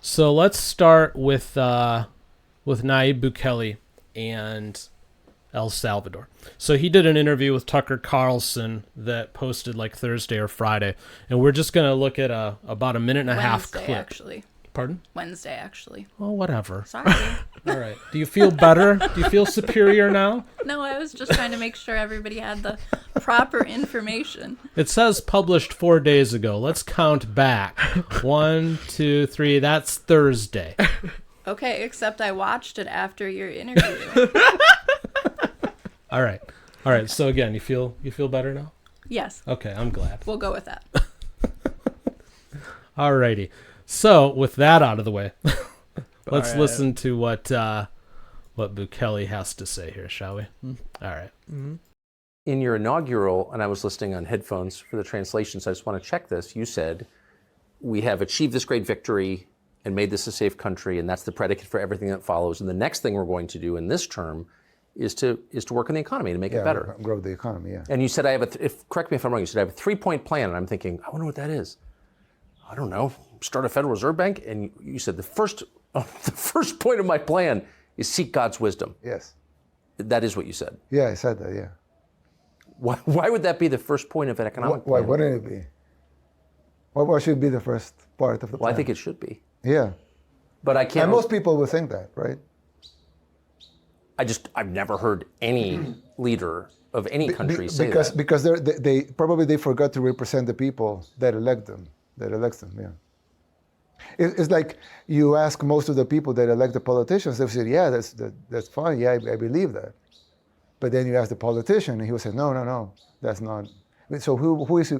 So let's start with Nayib Bukele and El Salvador. So he did an interview with Tucker Carlson that posted like Thursday or Friday, and we're just going to look at about a minute and a half clip. Actually. Pardon? Wednesday, actually. Oh, whatever. Sorry. All right. Do you feel better? Do you feel superior now? No, I was just trying to make sure everybody had the proper information. It says published 4 days ago. Let's count back. 1, 2, 3. That's Thursday. Okay, except I watched it after your interview. All right. So again, you feel better now? Yes. Okay, I'm glad. We'll go with that. All righty. So with that out of the way, let's right. listen to what Bukele has to say here, shall we? All right. Mm-hmm. In your inaugural, and I was listening on headphones for the translation, so I just want to check this. You said, we have achieved this great victory and made this a safe country, and that's the predicate for everything that follows. And the next thing we're going to do in this term is to work on the economy to make it better. Grow the economy, yeah. And you said, correct me if I'm wrong, you said I have a 3-point plan, and I'm thinking, I wonder what that is. I don't know, start a Federal Reserve Bank? And you said the first point of my plan is seek God's wisdom. Yes. That is what you said. Yeah, I said that, yeah. Why would that be the first point of an economic Why plan? wouldn't it be? What should be the first part of the plan? Well, I think it should be. Yeah. But I can't. And most people would think that, right? I've never heard any leader of any country say that. Because they probably forgot to represent the people that elect them. Yeah. It's like you ask most of the people that elect the politicians, they say, yeah, that's fine. Yeah, I believe that. But then you ask the politician, and he will say, no, that's not. So who is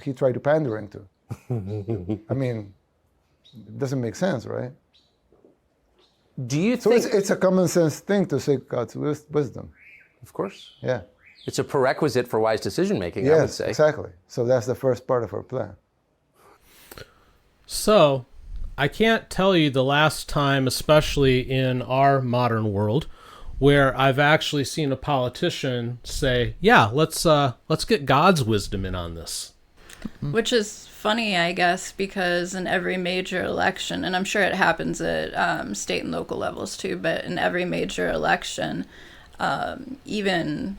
he trying to pandering to? I mean, it doesn't make sense, right? Do you So think it's a common sense thing to seek God's wisdom. Of course. Yeah. It's a prerequisite for wise decision making, I would Yes, say. exactly. So that's the first part of our plan. So I can't tell you the last time, especially in our modern world, where I've actually seen a politician say, yeah, let's get God's wisdom in on this. Which is funny, I guess, because in every major election, and I'm sure it happens at state and local levels too, but in every major election, even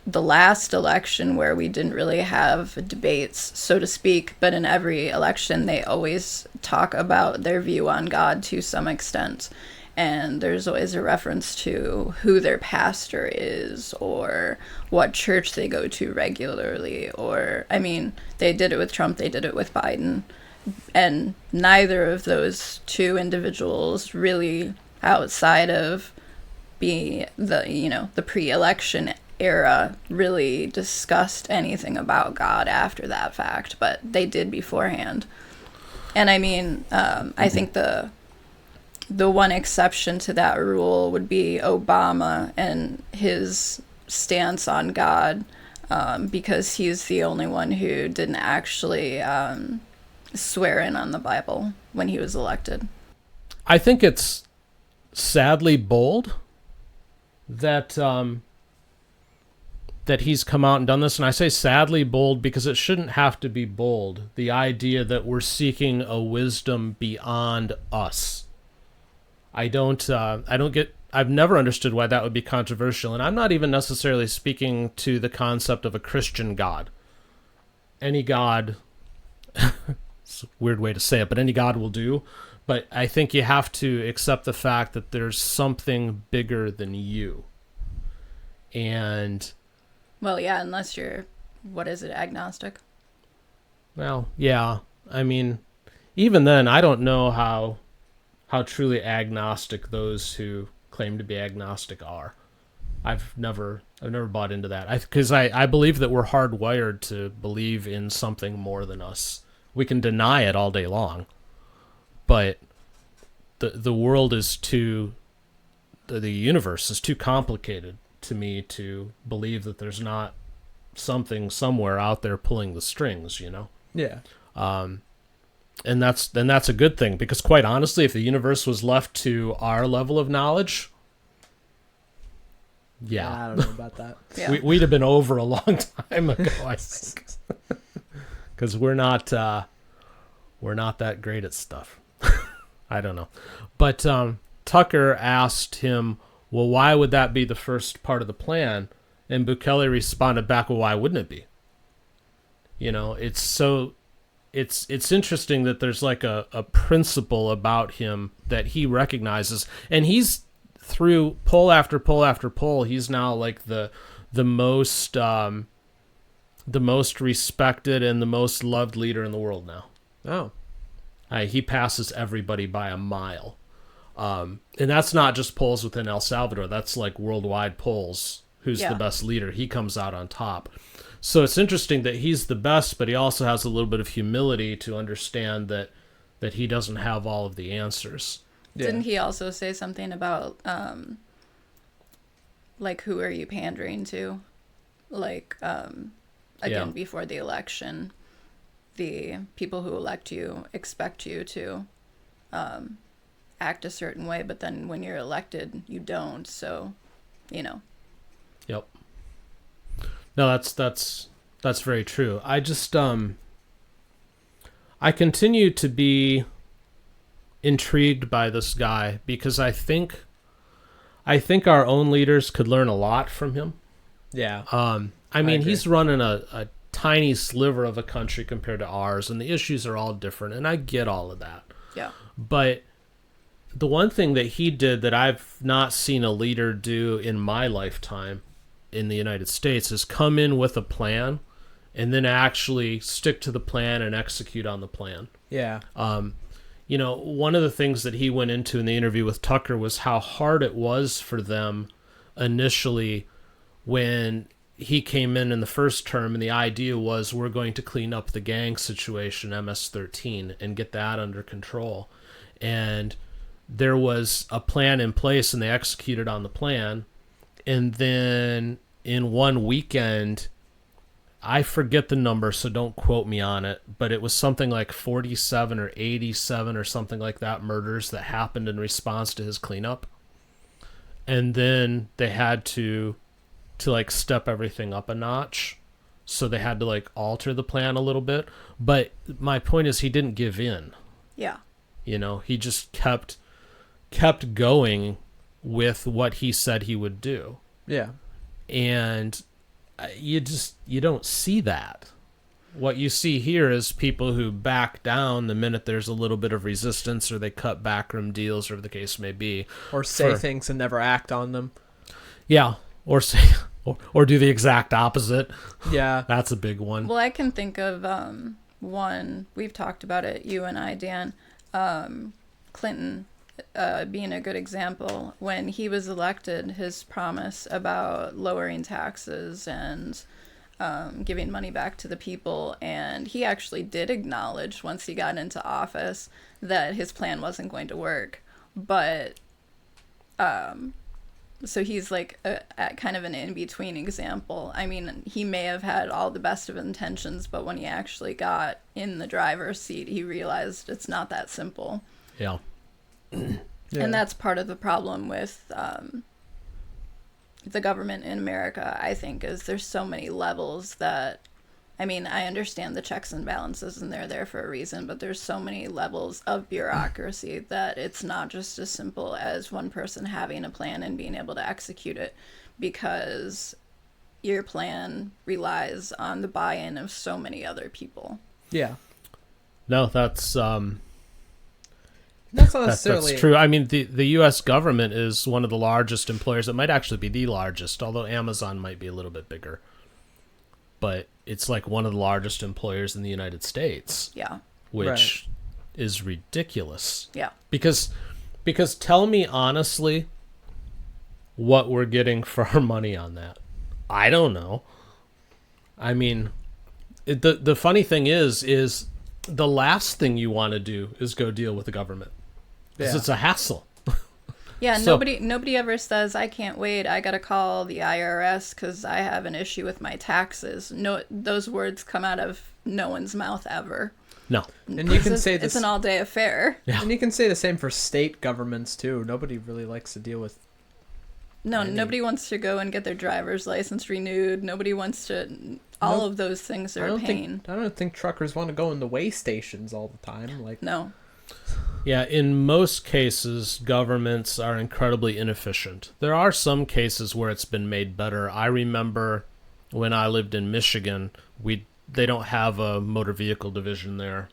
the last election where we didn't really have debates, so to speak, but in every election they always talk about their view on God to some extent. And there's always a reference to who their pastor is or what church they go to regularly. Or, I mean, they did it with Trump, they did it with Biden. And neither of those two individuals really, outside of the pre-election era, really discussed anything about God after that fact. But they did beforehand. And I mean, I think the one exception to that rule would be Obama and his stance on God, because he's the only one who didn't actually swear in on the Bible when he was elected. I think it's sadly bold that he's come out and done this. And I say sadly bold because it shouldn't have to be bold. The idea that we're seeking a wisdom beyond us. I've never understood why that would be controversial. And I'm not even necessarily speaking to the concept of a Christian God. Any God, it's a weird way to say it, but any God will do. But I think you have to accept the fact that there's something bigger than you. And Well, yeah, unless you're, agnostic? well, yeah. I mean, even then, I don't know how truly agnostic those who claim to be agnostic are. I've never bought into that. Because I believe that we're hardwired to believe in something more than us. We can deny it all day long, but the world is the universe is too complicated to me to believe that there's not something somewhere out there pulling the strings, you know? Yeah. And that's a good thing, because quite honestly, if the universe was left to our level of knowledge, I don't know about that. Yeah. we'd have been over a long time ago, I think, because we're not that great at stuff. I don't know. But Tucker asked him, well, why would that be the first part of the plan? And Bukele responded back, well, why wouldn't it be? You know, it's interesting that there's like a principle about him that he recognizes. And he's, through poll after poll after poll, he's now like the most respected and the most loved leader in the world now. Oh. He passes everybody by a mile. And that's not just polls within El Salvador. That's like worldwide polls. Who's the best leader? He comes out on top. So it's interesting that he's the best, but he also has a little bit of humility to understand that he doesn't have all of the answers. Yeah. Didn't he also say something about, like, who are you pandering to? Like, again, before the election, the people who elect you expect you to act a certain way, but then when you're elected, you don't. So, you know. Yep. No, that's very true. I just I continue to be intrigued by this guy because I think our own leaders could learn a lot from him. Yeah. I mean, he's running a tiny sliver of a country compared to ours, and the issues are all different, and I get all of that. Yeah. But the one thing that he did that I've not seen a leader do in my lifetime in the United States is come in with a plan and then actually stick to the plan and execute on the plan. Yeah. You know, one of the things that he went into in the interview with Tucker was how hard it was for them initially when he came in the first term, and the idea was we're going to clean up the gang situation, MS-13, and get that under control. And there was a plan in place, and they executed on the plan. And then in one weekend, I forget the number, so don't quote me on it, but it was something like 47 or 87 or something like that murders that happened in response to his cleanup. And then they had to like step everything up a notch. So they had to like alter the plan a little bit. But my point is he didn't give in. Yeah. You know, he just kept going with what he said he would do. Yeah. And you don't see that. What you see here is people who back down the minute there's a little bit of resistance, or they cut backroom deals, or whatever the case may be. Or say things and never act on them. Yeah. Or say, or do the exact opposite. Yeah. That's a big one. Well, I can think of one, we've talked about it, you and I, Dan, Clinton being a good example. When he was elected, his promise about lowering taxes and giving money back to the people, and he actually did acknowledge once he got into office that his plan wasn't going to work. But so he's like a kind of an in-between example. I mean, he may have had all the best of intentions, but when he actually got in the driver's seat, he realized it's not that simple. Yeah. Yeah. And that's part of the problem with the government in America, I think, is there's so many levels that, I mean, I understand the checks and balances and they're there for a reason, but there's so many levels of bureaucracy that it's not just as simple as one person having a plan and being able to execute it, because your plan relies on the buy-in of so many other people. Yeah. No, that's That's not necessarily... that's true. I mean, the U.S. government is one of the largest employers. It might actually be the largest, although Amazon might be a little bit bigger. But it's like one of the largest employers in the United States. Yeah. Which is ridiculous. Yeah. Because tell me honestly what we're getting for our money on that. I don't know. I mean, the funny thing is the last thing you want to do is go deal with the government. Because it's a hassle. Yeah, So- nobody ever says, I can't wait, I gotta call the IRS because I have an issue with my taxes. No, those words come out of no one's mouth ever. No. And you can say this... It's an all-day affair. Yeah. And you can say the same for state governments, too. Nobody really likes to deal with... No, nobody wants to go and get their driver's license renewed. Nobody wants to... All of those things are a pain. I don't think truckers want to go in the way stations all the time. Like, No. Yeah, in most cases, governments are incredibly inefficient. There are some cases where it's been made better. I remember when I lived in Michigan, they don't have a motor vehicle division there.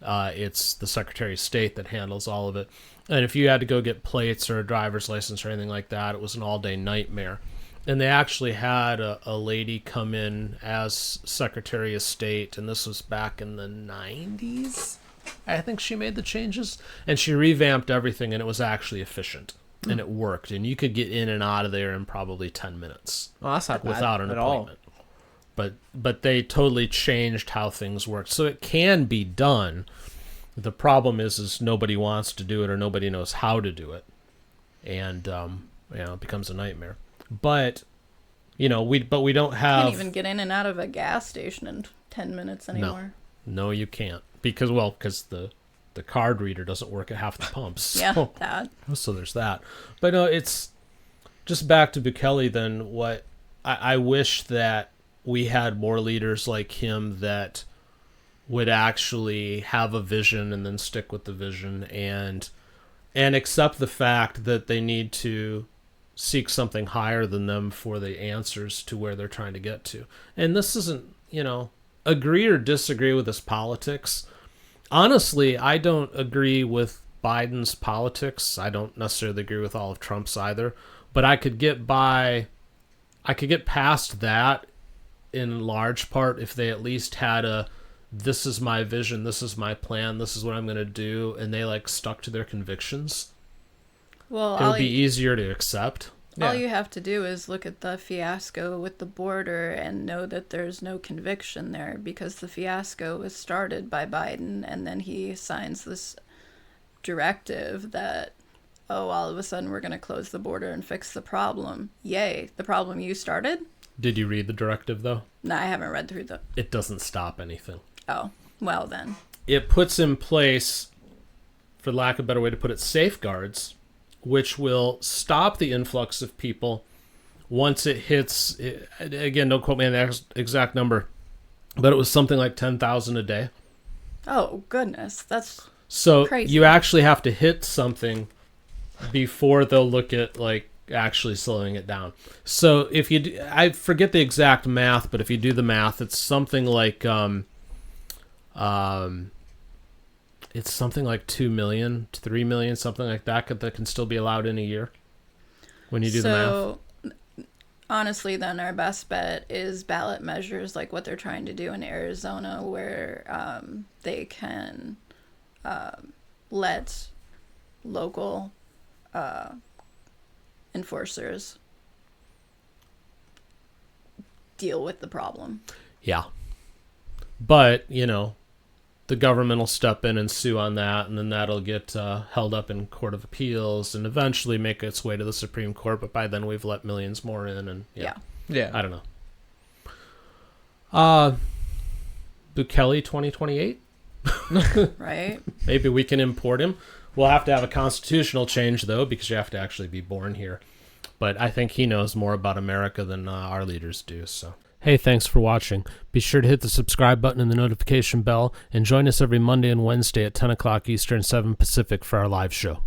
It's the Secretary of State that handles all of it. And if you had to go get plates or a driver's license or anything like that, it was an all-day nightmare. And they actually had a lady come in as Secretary of State, and this was back in the 90s. I think she made the changes, and she revamped everything, and it was actually efficient, and it worked, and you could get in and out of there in probably 10 minutes Oh, that's not bad without an at all. appointment. But they totally changed how things work, so it can be done. The problem is nobody wants to do it, or nobody knows how to do it, and it becomes a nightmare. But we don't have. Can't even get in and out of a gas station in 10 minutes anymore. No, you can't. Because the card reader doesn't work at half the pumps. Yeah, So, that. so there's that. But no, it's just back to Bukele then. What I wish that we had more leaders like him that would actually have a vision and then stick with the vision and accept the fact that they need to seek something higher than them for the answers to where they're trying to get to. And this isn't, agree or disagree with his politics. Honestly, I don't agree with Biden's politics. I don't necessarily agree with all of Trump's either, but I could get past that in large part if they at least had this is my vision, this is my plan, this is what I'm going to do, and they stuck to their convictions. Well, It would be easier to accept. all you have to do is look at the fiasco with the border and know that there's no conviction there, because the fiasco was started by Biden, and then he signs this directive that, all of a sudden we're going to close the border and fix the problem. Yay, the problem you started? Did you read the directive, though? No, I haven't read through the... It doesn't stop anything. Oh, well then. It puts in place, for lack of a better way to put it, safeguards, which will stop the influx of people once it hits, again, don't quote me on the exact number, but it was something like 10,000 a day. Oh, goodness. That's So crazy. you actually have to hit something before they'll look at actually slowing it down. So if you do, I forget the exact math, but if you do the math, it's something like it's something like 2 million to 3 million, something like that can still be allowed in a year when you do the math. So, honestly, then our best bet is ballot measures like what they're trying to do in Arizona, where they can let local enforcers deal with the problem. Yeah. But, the government will step in and sue on that, and then that'll get held up in Court of Appeals and eventually make its way to the Supreme Court. But by then we've let millions more in, and Yeah. I don't know. Bukele 2028? Right? Maybe we can import him. We'll have to have a constitutional change, though, because you have to actually be born here. But I think he knows more about America than our leaders do. So, hey, thanks for watching. Be sure to hit the subscribe button and the notification bell, and join us every Monday and Wednesday at 10 o'clock Eastern, 7 Pacific for our live show.